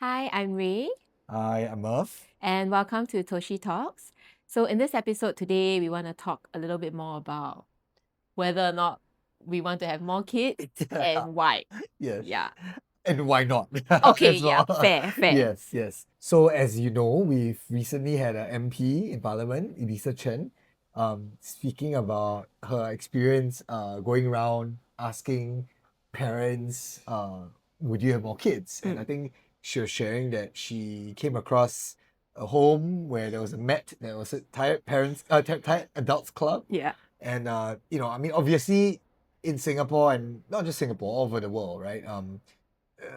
Hi, I'm Ray, Hi, I'm Merv. and welcome to Toshi Talks. So, in this episode today, we want to talk a little bit more about whether or not we want to have more kids and why. Yes. Yeah. And why not? Okay, As yeah, well. fair. Yes. So as you know, we've recently had an MP in Parliament, Elysa Chen, speaking about her experience going around asking parents, would you have more kids? And I think she was sharing that she came across a home where there was a MET, there was a tired adults club. Yeah. And I mean, obviously in Singapore and not just Singapore, all over the world, right?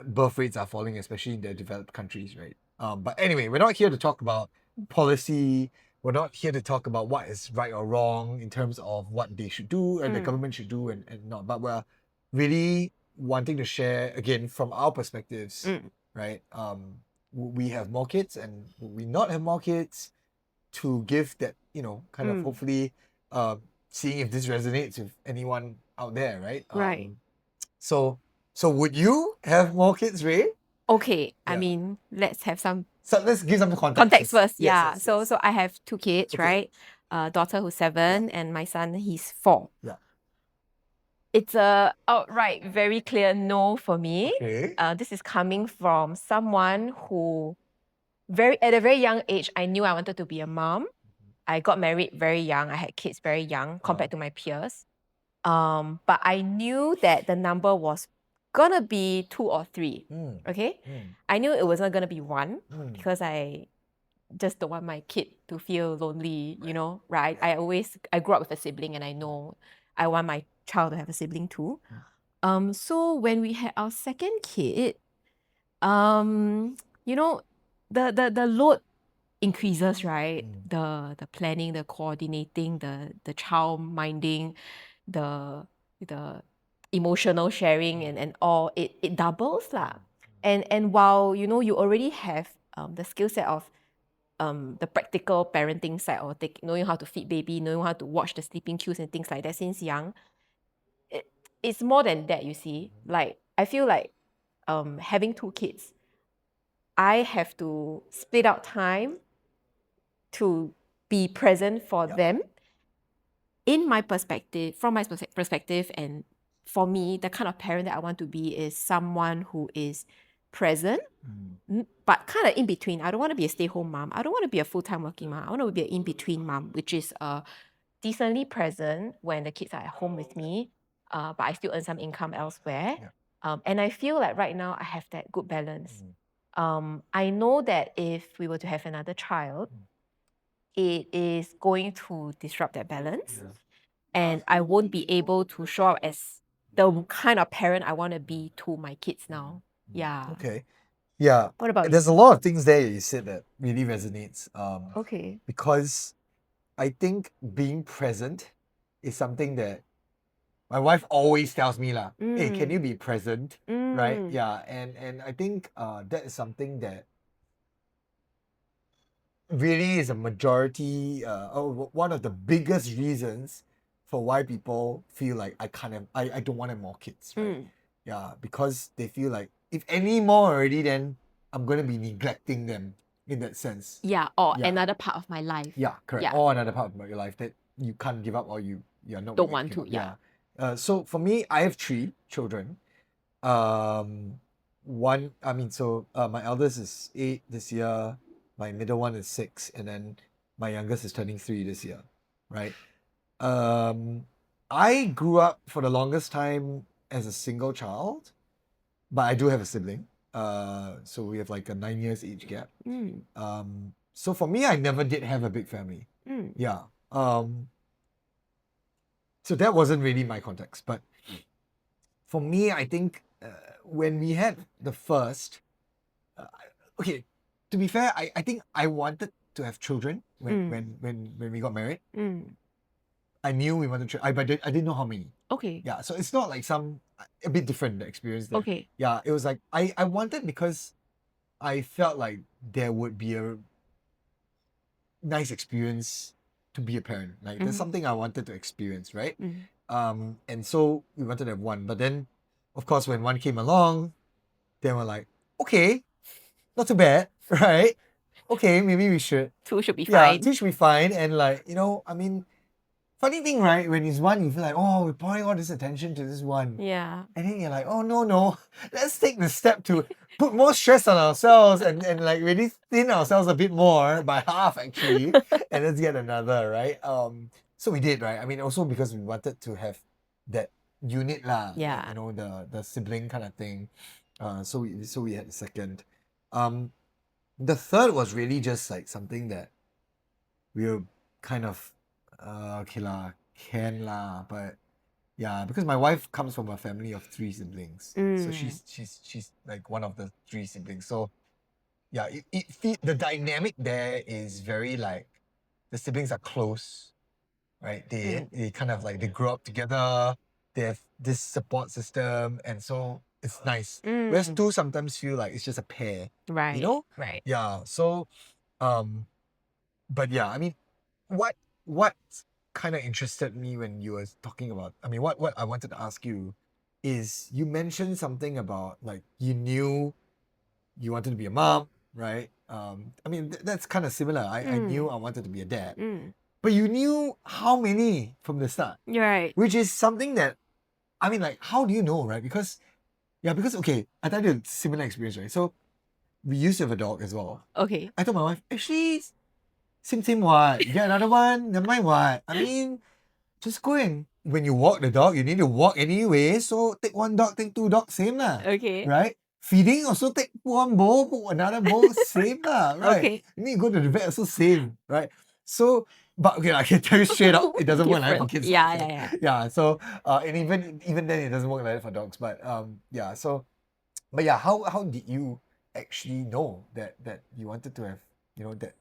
Birth rates are falling, especially in the developed countries, right? But anyway, we're not here to talk about policy. We're not here to talk about what is right or wrong in terms of what they should do and the government should do and not. But we're really wanting to share again from our perspectives, right? We have more kids and we not have more kids to give that, kind of hopefully seeing if this resonates with anyone out there, right? Right. So would you have more kids, Ray? Okay, I Yeah. mean, let's have some So let's give some context. context first. Yes, Yeah. yes, So, yes. so I have two kids, Okay. right? A daughter who's 7 and my son, he's 4. Yeah. It's a outright very clear no for me. Okay. This is coming from someone who at a very young age, I knew I wanted to be a mom. I got married very young. I had kids very young compared to my peers. But I knew that the number was gonna be 2 or 3. Okay, I knew it was not gonna be 1 because I just don't want my kid to feel lonely. Right? I grew up with a sibling, and I know I want my child to have a sibling too. So when we had our second kid, you know, the load increases, right? The planning, the coordinating, the child minding, the the emotional sharing and all, it doubles lah. And while you already have the skill set of the practical parenting side, or knowing how to feed baby, knowing how to watch the sleeping cues and things like that since young, it's more than that, you see. Like, I feel like having 2 kids, I have to split out time to be present for them. In my perspective, from my perspective, and for me, the kind of parent that I want to be is someone who is present, but kind of in between. I don't want to be a stay-home mom. I don't want to be a full-time working mom. I want to be an in-between mom, which is decently present when the kids are at home with me, but I still earn some income elsewhere. And I feel like right now I have that good balance. I know that if we were to have another child, it is going to disrupt that balance. And I won't be able to show up as the kind of parent I want to be to my kids now. Yeah. Okay. Yeah. What about There's you? a lot of things there you said that really resonates. Okay. Because I think being present is something that my wife always tells me lah. Hey, can you be present? Right? Yeah. And I think that is something that really is a majority, one of the biggest reasons for why people feel like I don't want to have more kids, right? Yeah, because they feel like if any more already, then I'm going to be neglecting them in that sense. Yeah, or another part of my life. Yeah, correct. Yeah. Or another part of your life that you can't give up or you're not Don't willing want give to, up. yeah. So for me, I have 3 children. One, I mean, so my eldest is 8 this year, my middle one is 6, and then my youngest is turning 3 this year, right? I grew up for the longest time as a single child, but I do have a sibling. So we have like a 9 years age gap. So for me, I never did have a big family. Yeah. So that wasn't really my context, but for me, I think when we had the first, okay, to be fair, I think I wanted to have children when we got married. I knew we wanted children, but I didn't know how many. Okay. Yeah, so it's not like a bit different the experience there. Okay. Yeah, it was like I wanted because I felt like there would be a nice experience to be a parent. Like there's something I wanted to experience, right? And so we wanted to have one, but then of course when one came along, then we're like, okay, not too bad, right? Okay, maybe we should. 2 should be Yeah, fine. 2 should be fine. And like, I mean, funny thing, right? When it's 1, you feel like, oh, we're pouring all this attention to this 1. Yeah. And then you're like, oh, no, let's take the step to put more stress on ourselves and like really thin ourselves a bit more by half actually. And let's get another, right? So we did, right? I mean, also because we wanted to have that unit lah, Yeah. the sibling kind of thing. So we had the second. The third was really just like something that we were kind of okay lah, can lah, but yeah, because my wife comes from a family of 3 siblings, so she's like one of the 3 siblings. So yeah, the dynamic there is very like the siblings are close, right? They kind of like they grow up together. They have this support system, and so it's nice. Whereas 2 sometimes feel like it's just a pair, Right. you know? Right. Yeah. So, but yeah, I mean, what kind of interested me when you were talking about, I mean, what I wanted to ask you is you mentioned something about like you knew you wanted to be a mom, right? I mean, that's kind of similar. I knew I wanted to be a dad, but you knew how many from the start, Right. which is something that, I mean, like, how do you know, right? Because okay, I tell you a similar experience, right? So we used to have a dog as well. Okay. I told my wife, actually, same what? Get another one, never mind what? I mean, just go and when you walk the dog, you need to walk anyway. So take 1 dog, take 2 dogs, same lah. Okay. Right? Feeding also take 1 bowl, put another bowl, same lah. Right? Okay. You need to go to the vet also same, right? So, but okay, I can tell you straight up, it doesn't work like that for kids. Yeah. Yeah. So, and even then, it doesn't work like that for dogs. But yeah. So, but yeah, how did you actually know that you wanted to have, that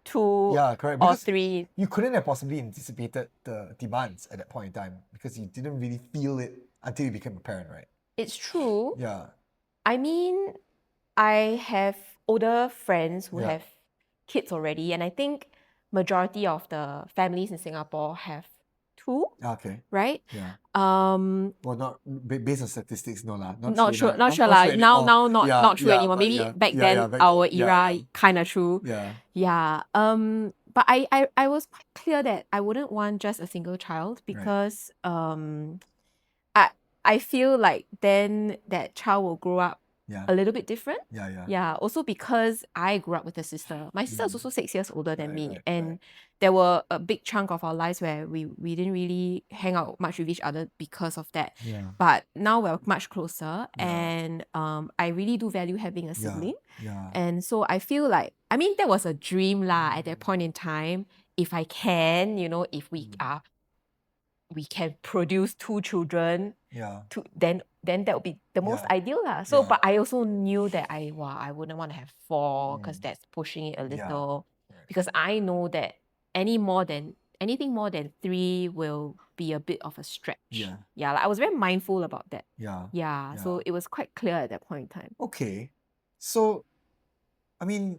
2 yeah, correct. or Because 3. you couldn't have possibly anticipated the demands at that point in time because you didn't really feel it until you became a parent, right? It's true. Yeah. I mean, I have older friends who Yeah. have kids already, and I think majority of the families in Singapore have 2, Okay. right? Yeah. Um, Well, not based on statistics, no lah. not sure Not lah. Now anymore. Yeah, not true yeah, anymore. but Maybe yeah, back yeah, then yeah, back our then, era kind of true. Yeah. Yeah. But I was quite clear that I wouldn't want just a single child because I feel like then that child will grow up Yeah. a little bit different. Yeah. Yeah. Also because I grew up with a sister. My sister is also 6 years older than Right, me, right, and right. there were a big chunk of our lives where we didn't really hang out much with each other because of that. Yeah. But now we're much closer, Yeah. and I really do value having a sibling. Yeah. And so I feel like, I mean, that was a dream lah at that point in time. If I can, if we can produce 2 children, Yeah. then that would be the most Yeah. ideal lah. So, Yeah. but I also knew that I wouldn't want to have 4 because that's pushing it a Yeah. little. Right. Because I know that anything more than 3 will be a bit of a stretch. Yeah. Yeah, like I was very mindful about that. Yeah. Yeah, so it was quite clear at that point in time. Okay. So, I mean,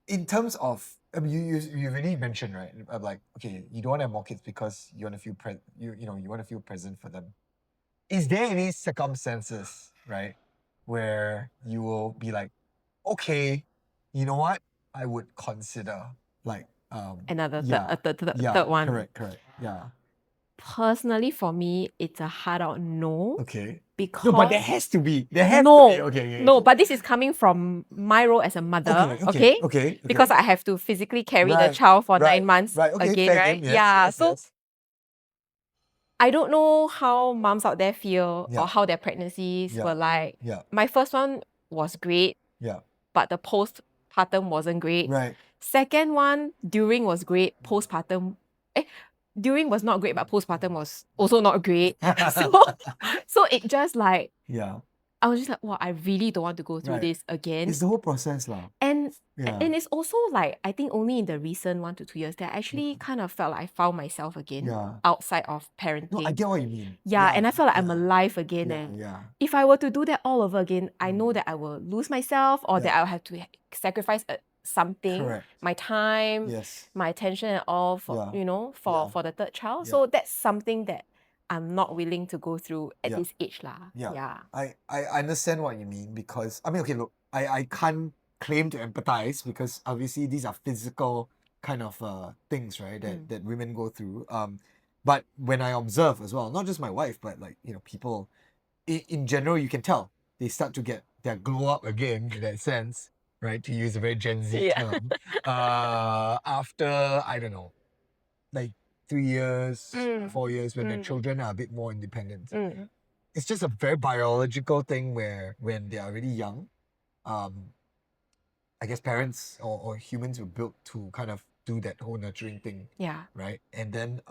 in terms of, I mean, you already mentioned, right? Like, okay, you don't want to have more kids because you want to feel you want to feel present for them. Is there any circumstances, right, where you will be like, okay, you know what? I would consider like Another yeah, third one. correct. Yeah. Personally, for me, it's a hard out no. Okay. Because No, but there has to be. There has no, to be. Okay. no, but this is coming from my role as a mother, Okay. because I have to physically carry the Right, child for right, 9 months right. Okay, again, fair right? game. Yes, Yeah, yes, so yes. I don't know how moms out there feel Yeah. or how their pregnancies Yeah. were like. Yeah. My first one was great, Yeah. but the postpartum wasn't great. Right. Second one, during was great, postpartum, during was not great, but postpartum was also not great. So it just like, Yeah. I was just like, wow, I really don't want to go through Right. this again. It's the whole process, lah. And Yeah. and it's also like, I think only in the recent 1 to 2 years that I actually kind of felt like I found myself again Yeah. outside of parenting. No, I get what you mean. Yeah, and I felt like I'm yeah, alive again. Yeah. And Yeah. if I were to do that all over again, I know that I will lose myself or that I'll have to sacrifice something, Correct. my time, Yes. my attention and all for Yeah. for the third child. Yeah. So that's something that I'm not willing to go through at Yeah. this age lah. Yeah. Yeah. I understand what you mean because I mean, okay, look, I can't claim to empathize because obviously these are physical kind of things, right? That women go through. But when I observe as well, not just my wife, but like people in general, you can tell they start to get their glow up again in that sense, right? To use a very Gen Z Yeah. term. After I don't know, like 3 years, 4 years, when their children are a bit more independent. It's just a very biological thing where when they are really young, I guess parents or humans were built to kind of do that whole nurturing thing, Yeah. right? And then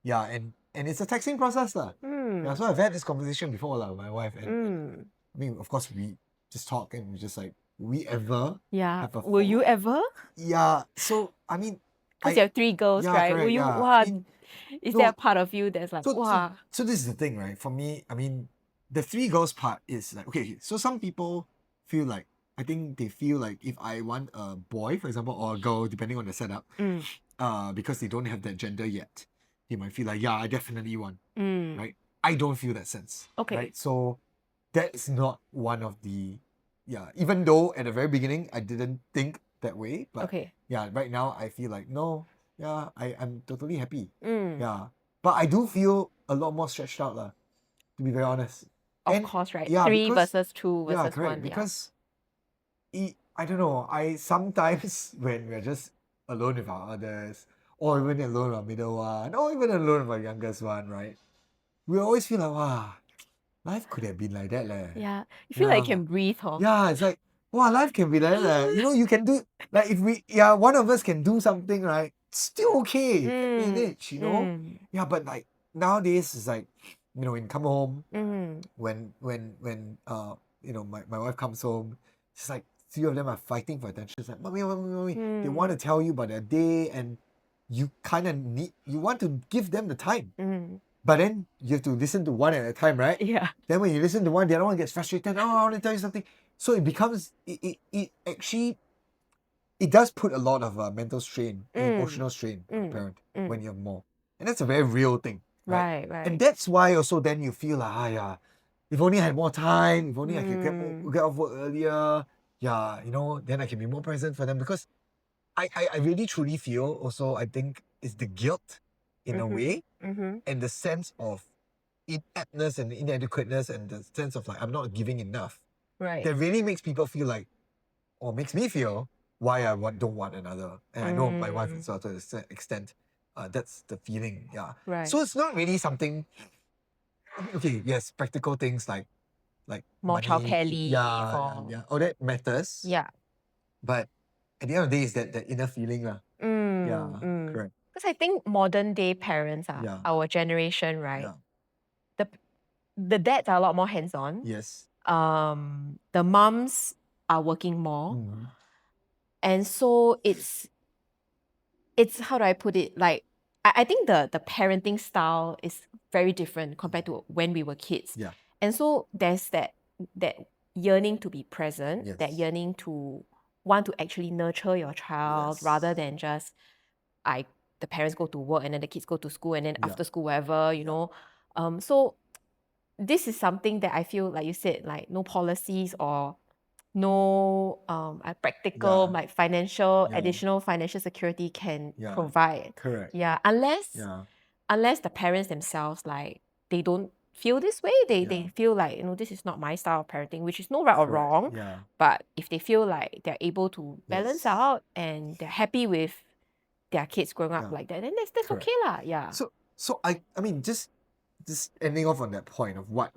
yeah, and it's a taxing process lah. Yeah, so I've had this conversation before lah with my wife, and I mean, of course, we just talk and we just like, we ever Yeah. have a Will you ever? Yeah, so I mean, Because you have 3 girls, yeah, right? Will correct, you? yeah. Wow. I mean, Is no, there a part of you that's like, so wow? this is the thing, right? For me, I mean, the 3 girls part is like, okay, so some people feel like, I think they feel like if I want a boy, for example, or a girl, depending on the setup, because they don't have that gender yet, they might feel like, yeah, I definitely want, right? I don't feel that sense, Okay. right? So that's not one of the, yeah, even though at the very beginning I didn't think that way, but Okay. yeah, right now I feel like, no, yeah, I'm totally happy. Yeah. But I do feel a lot more stretched out, lah, to be very honest. Of And course, right? yeah, 3 because versus 2 yeah, versus correct. 1. Yeah. Because I don't know, I sometimes when we're just alone with our others, or even alone with our middle one, or even alone with our youngest one, right? We always feel like, wow, life could have been like that, leh. Yeah. You feel like you can breathe, huh? Yeah, it's like, wow, life can be like that, leh. You can do, like, if one of us can do something, right? Still okay, manage, Yeah, but like nowadays it's like, when you come home, when my wife comes home, it's like 3 of them are fighting for attention. It's like, mommy, mommy, mommy. They want to tell you about their day, and you kind of you want to give them the time. But then you have to listen to one at a time, right? Yeah. Then when you listen to one, the other one gets frustrated. Oh, I want to tell you something. So it becomes, it actually, it does put a lot of mental strain, emotional strain on a parent when you have more. And that's a very real thing, right? Right, right. And that's why also then you feel like, yeah, if only I had more time, if only I could get off work earlier, yeah, then I can be more present for them. Because I really truly feel also, I think, it's the guilt in a way, and the sense of inaptness and inadequateness, and the sense of like, I'm not giving enough, Right. that really makes people feel like, or makes me feel, why I don't want another. And I know my wife as well, to a extent, that's the feeling, yeah. Right. So it's not really something, okay, yes, practical things like More money, childcare leave yeah, or... yeah, all that matters. Yeah. But at the end of the day, is that inner feeling, lah. Yeah, correct. Because I think modern day parents, Yeah. our generation, right? Yeah. The dads are a lot more hands-on. Yes. The moms are working more. And so it's how do I put it? Like, I think the parenting style is very different compared to when we were kids. Yeah. And so there's that yearning to be present, that Yes. yearning to want to actually nurture your child, Yes. rather than just the parents go to work and then the kids go to school, and then Yeah. after school, whatever, you know. So this is something that I feel, like you said, like no policies or no practical, Yeah. like financial, Yeah. additional financial security can Yeah. provide. Correct. Yeah, unless Yeah. the parents themselves, like, they don't feel this way. They Yeah. feel like, this is not my style of parenting, which is no right or Correct. wrong. Yeah. But if they feel like they're able to balance Yes. out and they're happy with their kids growing up Yeah. like that, then that's Correct. okay lah. Yeah. So I mean, just ending off on that point of what's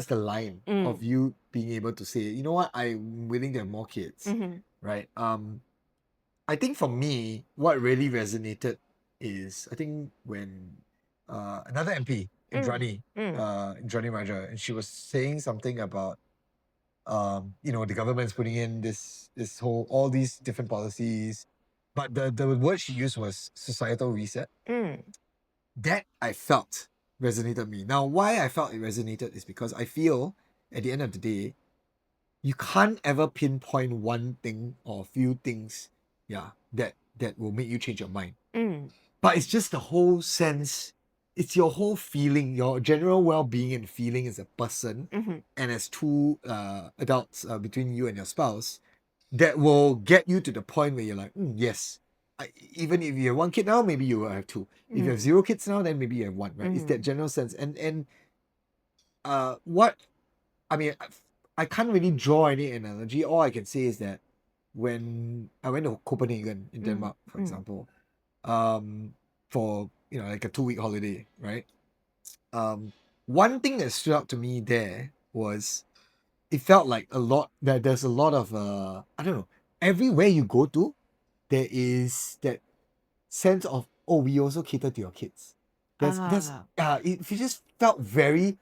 the line of you being able to say, you know what, I'm willing to have more kids, right? I think for me, what really resonated is, I think when another MP, Indrani Raja, and she was saying something about the government's putting in this whole, all these different policies, but the word she used was societal reset. That I felt resonated with me. Now, why I felt it resonated is because I feel at the end of the day, you can't ever pinpoint one thing or a few things, that will make you change your mind. But it's just the whole sense it's your whole feeling, your general well-being and feeling as a person, and as two adults between you and your spouse, that will get you to the point where you're like, yes, even if you have one kid now, maybe you will have two. If you have zero kids now, then maybe you have one, right? It's that general sense. And what I mean, I can't really draw any analogy. All I can say is that when I went to Copenhagen in Denmark, for example, for like a 2-week holiday, right? One thing that stood out to me there was it felt like there's a lot of I don't know, everywhere you go to, there is that sense of, oh, we also cater to your kids. It just felt very,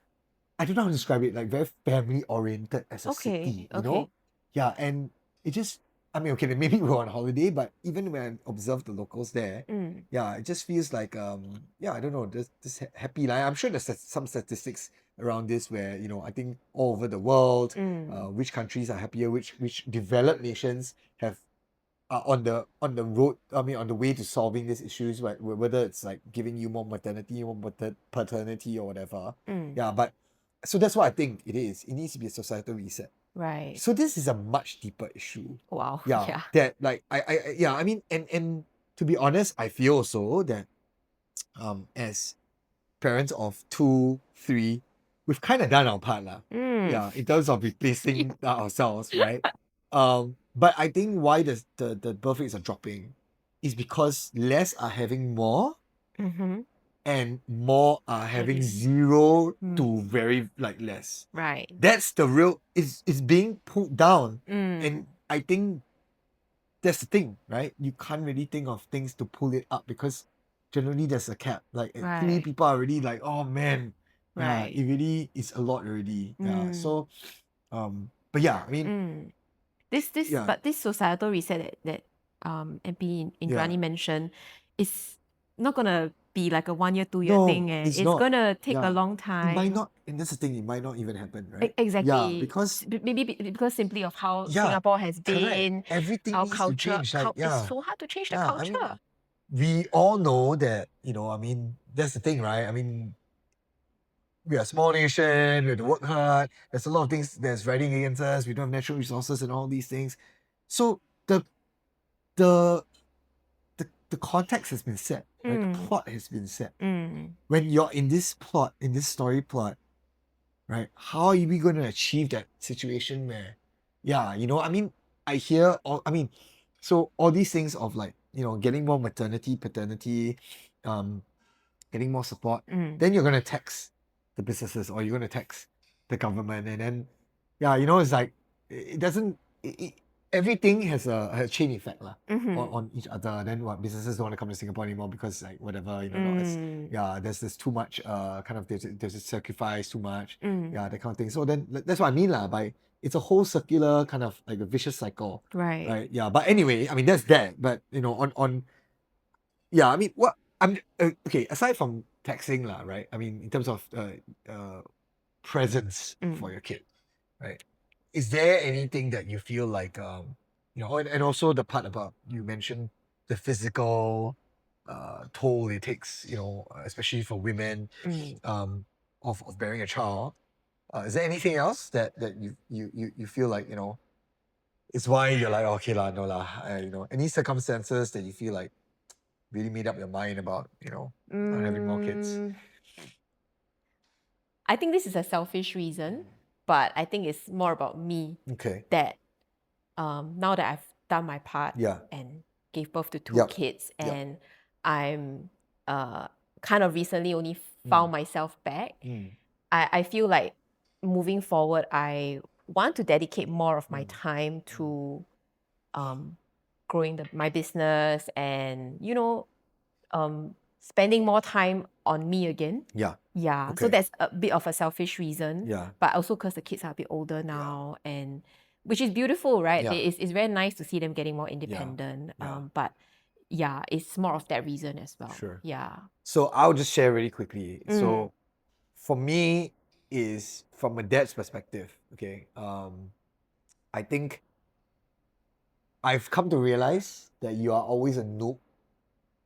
I don't know how to describe it, like very family oriented as a city, you know? Yeah, and it just, I mean, okay, then maybe we were on holiday, but even when I observed the locals there, yeah, it just feels like, yeah, I don't know, this happy life. I'm sure there's some statistics around this where, I think all over the world, which countries are happier, which developed nations have on the road, I mean, on the way to solving these issues, right? Whether it's like giving you more maternity, more paternity, or whatever. Yeah, but so that's what I think it is. It needs to be a societal reset. Right. So this is a much deeper issue. Wow. Yeah, that like yeah, I mean, and to be honest, I feel also that as parents of 2, 3, we've kind of done our part lah. Yeah, in terms of replacing ourselves, right? But I think why the birth rates are dropping is because less are having more, and more are having zero to very like less. Right. That's the real, it's being pulled down. And I think that's the thing, right? You can't really think of things to pull it up because generally there's a cap. Like at 3 people are already like, oh man, yeah, it really is a lot already. Yeah. So but yeah, I mean, but this societal reset that MP Indrani mentioned is not gonna be like a 1 year, 2 year thing. it's It's not. gonna take a Yeah. long It might time. not, and that's the thing, it might not even happen, right? Exactly. Yeah, because maybe because simply of how yeah, Singapore has correct. been, Everything how needs to change. Like, it's so hard to change the yeah, I culture. mean, we all know that, I mean, that's the thing, right? I mean, we are a small nation, we have to work hard. There's a lot of things that's riding against us. We don't have natural resources and all these things. So the the the context has been set, right? The plot has been set. When you're in this plot, in this story plot, right? How are we going to achieve that situation where, yeah, I mean, I hear all, I mean, so all these things of like, getting more maternity, paternity, getting more support, then you're going to tax the businesses or you're going to tax the government. And then, yeah, it's like, it doesn't, everything has a chain effect lah, on each other. Then what, businesses don't want to come to Singapore anymore because like whatever, yeah, there's too much, kind of, there's a sacrifice too much, yeah, that kind of thing. So then that's what I mean lah, by it's a whole circular kind of like a vicious cycle, right? Yeah, but anyway, I mean, that's that. But on yeah, I mean, what I'm okay, aside from taxing lah, right? I mean, in terms of presence for your kid, right? Is there anything that you feel like and also the part about, you mentioned the physical toll it takes, especially for women, of bearing a child. Is there anything else that you feel like, it's why you're like, okay lah, no lah, any circumstances that you feel like really made up your mind about, not having more kids? I think this is a selfish reason, but I think it's more about me. Okay. That now that I've done my part, Yeah. and gave birth to 2 Yep. kids, Yep. and I'm kind of recently only found myself back, I feel like moving forward, I want to dedicate more of my time to growing my business, and spending more time on me again. Yeah. Yeah. So Okay. that's a bit of a selfish reason. Yeah. But also because the kids are a bit older now, and which is beautiful, right? Yeah. It's very nice to see them getting more independent. Yeah. But yeah, it's more of that reason as well. Sure. Yeah. So I'll just share really quickly. So for me, is from a dad's perspective, okay, I think I've come to realize that you are always a noob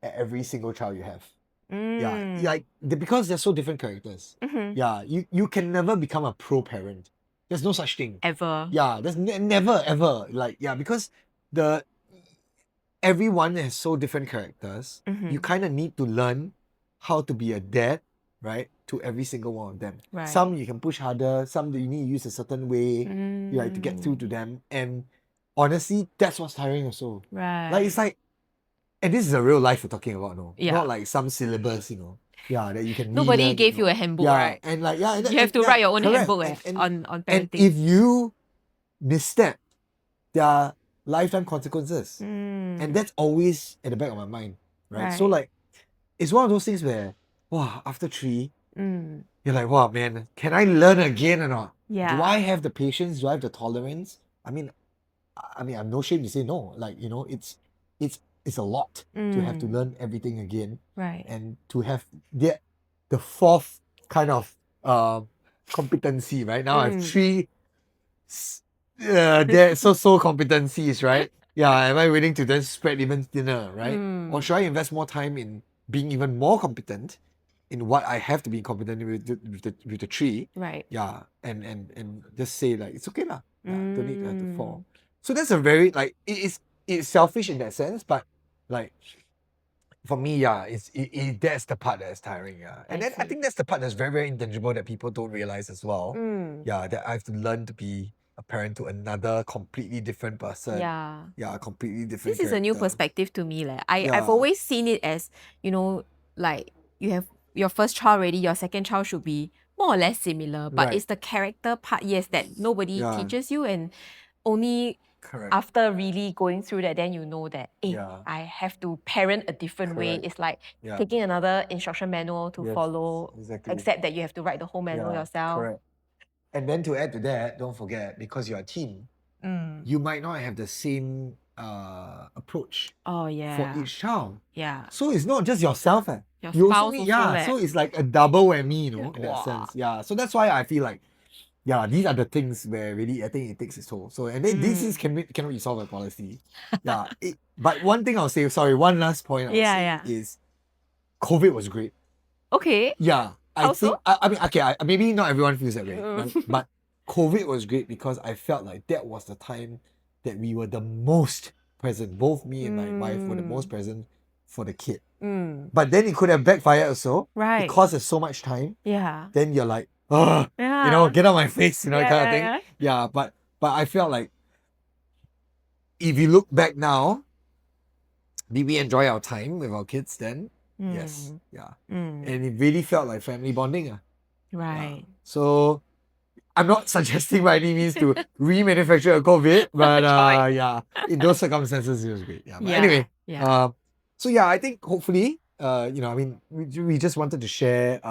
at every single child you have. Yeah, like because they're so different characters. Mhm. Yeah, you can never become a pro parent. There's no such thing. Ever. Yeah, there's never ever like because the everyone has so different characters. You Mhm. kind of need to learn how to be a dad, right? To every single one of them. Some Right. you can push harder, some that you need to use a certain way, to get through to them. And honestly, that's what's tiring also. Like it's Right. like, and this is a real life we're talking about, no? Yeah. Not like some syllabus, Yeah, that you can Nobody relearn. gave you a handbook, Yeah, right? and like You have to write your own correct. handbook And on and parenting. if you misstep, there are lifetime consequences. And that's always at the back of my mind, right? So Right. like, it's one of those things where, wow, after 3, Mm. you're like, wow, man, can I learn again or not? Yeah. Do I have the patience? Do I have the tolerance? I mean, I'm no shame to say no. Like, it's a lot to have to learn everything again, Right. and to have the fourth kind of competency, right? Now I have 3 they're so competencies, right? Yeah, am I willing to then spread even thinner, right? Or should I invest more time in being even more competent in what I have to be competent with the 3? Right. Yeah, and just say like it's okay lah. Yeah, don't need to have the 4. So that's a very like it's selfish in that sense, but like for me, yeah, that's the part that is tiring, yeah. And then I think that's the part that's very, very intangible that people don't realize as well. Yeah, that I have to learn to be a parent to another completely different person. Yeah. Yeah, completely different This is a new character. perspective to me. I've Yeah. always seen it as, like you have your first child already, your second child should be more or less similar. But Right. it's the character part, yes, that nobody Yeah. teaches you, and only Correct. after really going through that, then you know that, Yeah. I have to parent a different way. Correct. It's like Yeah. taking another instruction manual to Yes, follow, exactly. except that you have to write the whole manual Yeah, yourself. correct. And then to add to that, don't forget, because you're a team, you might not have the same approach Oh for yeah. each child. Yeah. So it's not just yourself. Your You also spouse need, also yeah. leh. So it's like a double whammy, in that Wow. sense. Yeah. So that's why I feel like, yeah, these are the things where really I think it takes its toll. So and then these things cannot be solved by policy. Yeah. But one thing I'll say, sorry, one last point I'll say is COVID was great. Okay. Yeah. How so? I mean, okay, maybe not everyone feels that way, but COVID was great because I felt like that was the time that we were the most present. Both me and my wife were the most present for the kid. But then it could have backfired also. Right. Because there's so much time. Yeah. Then you're like, oh, Yeah. get out of my face, kind of thing. yeah. Yeah, but I felt like if you look back now, did we enjoy our time with our kids then? Yes. Yeah. And it really felt like family bonding. Right. So I'm not suggesting by any means to remanufacture a COVID, but yeah, in those circumstances it was great. Yeah. But anyway, so yeah, I think hopefully, I mean, we just wanted to share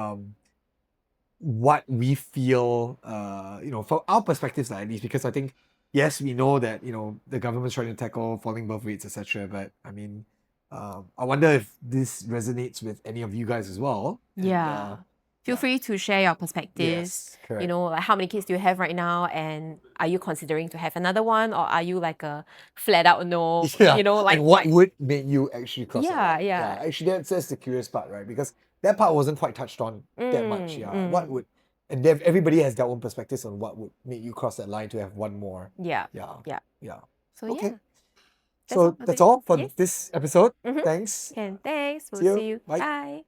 what we feel, from our perspectives at least, because I think yes, we know that the government's trying to tackle falling birth rates, etc. But I mean, I wonder if this resonates with any of you guys as well. Yeah. Feel free to share your perspectives. Yes, correct. Like how many kids do you have right now, and are you considering to have another one, or are you like a flat out no? Yeah. Like and what would make you actually cross that line? Yeah. Actually, that's the curious part, right? Because that part wasn't quite touched on that much. Yeah. What would, and everybody has their own perspectives on what would make you cross that line to have one more. Yeah. So okay. So that's all for Yes. this episode. Thanks. Thanks. We'll See you. see you. Bye. Bye.